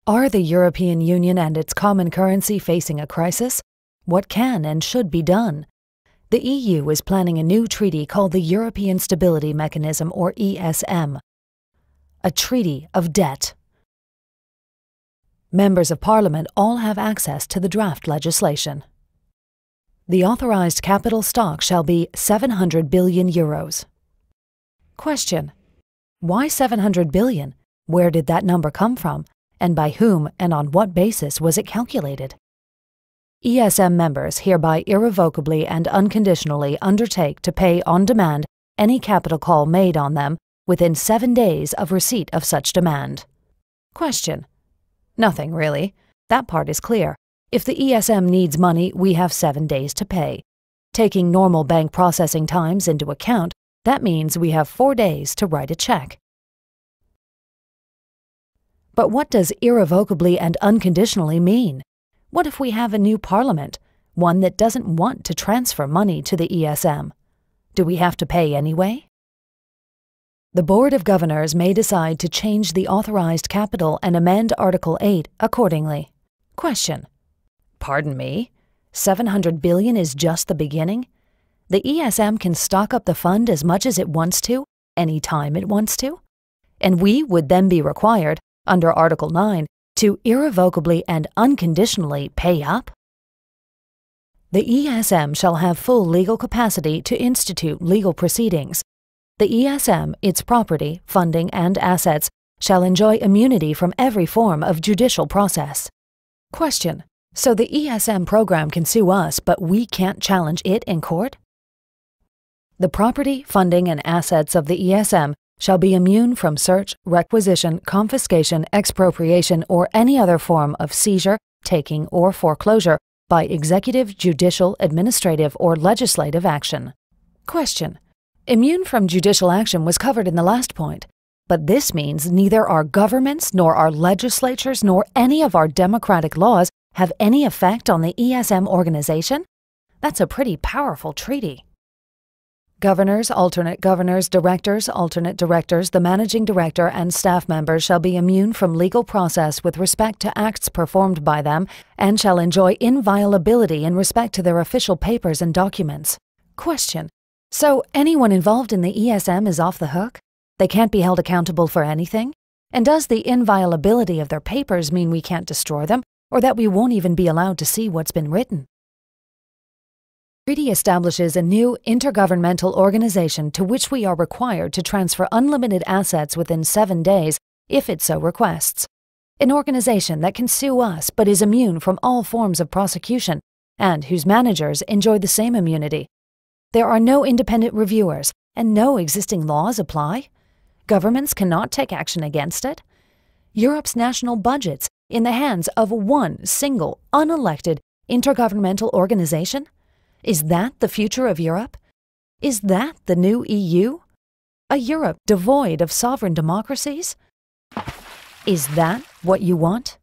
Are the European Union and its common currency facing a crisis? What can and should be done? The EU is planning a new treaty called the European Stability Mechanism, or ESM. A treaty of debt. Members of Parliament all have access to the draft legislation. The authorized capital stock shall be 700 billion euros. Question: why 700 billion? Where did that number come from? And by whom and on what basis was it calculated? ESM members hereby irrevocably and unconditionally undertake to pay on demand any capital call made on them within 7 days of receipt of such demand. Question: nothing really. That part is clear. If the ESM needs money, we have 7 days to pay. Taking normal bank processing times into account, that means we have 4 days to write a check. But what does irrevocably and unconditionally mean? What if we have a new parliament, one that doesn't want to transfer money to the ESM? Do we have to pay anyway? The Board of Governors may decide to change the authorized capital and amend Article 8 accordingly. Question: pardon me, 700 billion is just the beginning? The ESM can stock up the fund as much as it wants to, any time it wants to? And we would then be required, under Article 9, to irrevocably and unconditionally pay up? The ESM shall have full legal capacity to institute legal proceedings. The ESM, its property, funding, and assets shall enjoy immunity from every form of judicial process. Question: so the ESM program can sue us, but we can't challenge it in court? The property, funding, and assets of the ESM shall be immune from search, requisition, confiscation, expropriation, or any other form of seizure, taking, or foreclosure by executive, judicial, administrative, or legislative action. Question: immune from judicial action was covered in the last point, but this means neither our governments, nor our legislatures, nor any of our democratic laws have any effect on the ESM organization? That's a pretty powerful treaty. Governors, alternate governors, directors, alternate directors, the managing director, and staff members shall be immune from legal process with respect to acts performed by them and shall enjoy inviolability in respect to their official papers and documents. Question: so anyone involved in the ESM is off the hook? They can't be held accountable for anything? And does the inviolability of their papers mean we can't destroy them, or that we won't even be allowed to see what's been written? The treaty establishes a new intergovernmental organization to which we are required to transfer unlimited assets within 7 days if it so requests. An organization that can sue us but is immune from all forms of prosecution and whose managers enjoy the same immunity. There are no independent reviewers and no existing laws apply. Governments cannot take action against it. Europe's national budgets in the hands of one single, unelected, intergovernmental organization? Is that the future of Europe? Is that the new EU? A Europe devoid of sovereign democracies? Is that what you want?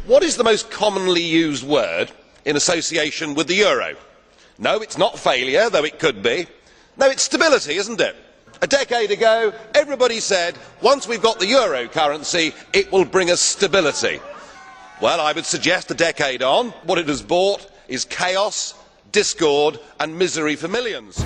What is the most commonly used word in association with the euro? No, it's not failure, though it could be. No, it's stability, isn't it? A decade ago, everybody said, once we've got the euro currency, it will bring us stability. Well, I would suggest a decade on, what it has brought is chaos, discord and misery for millions.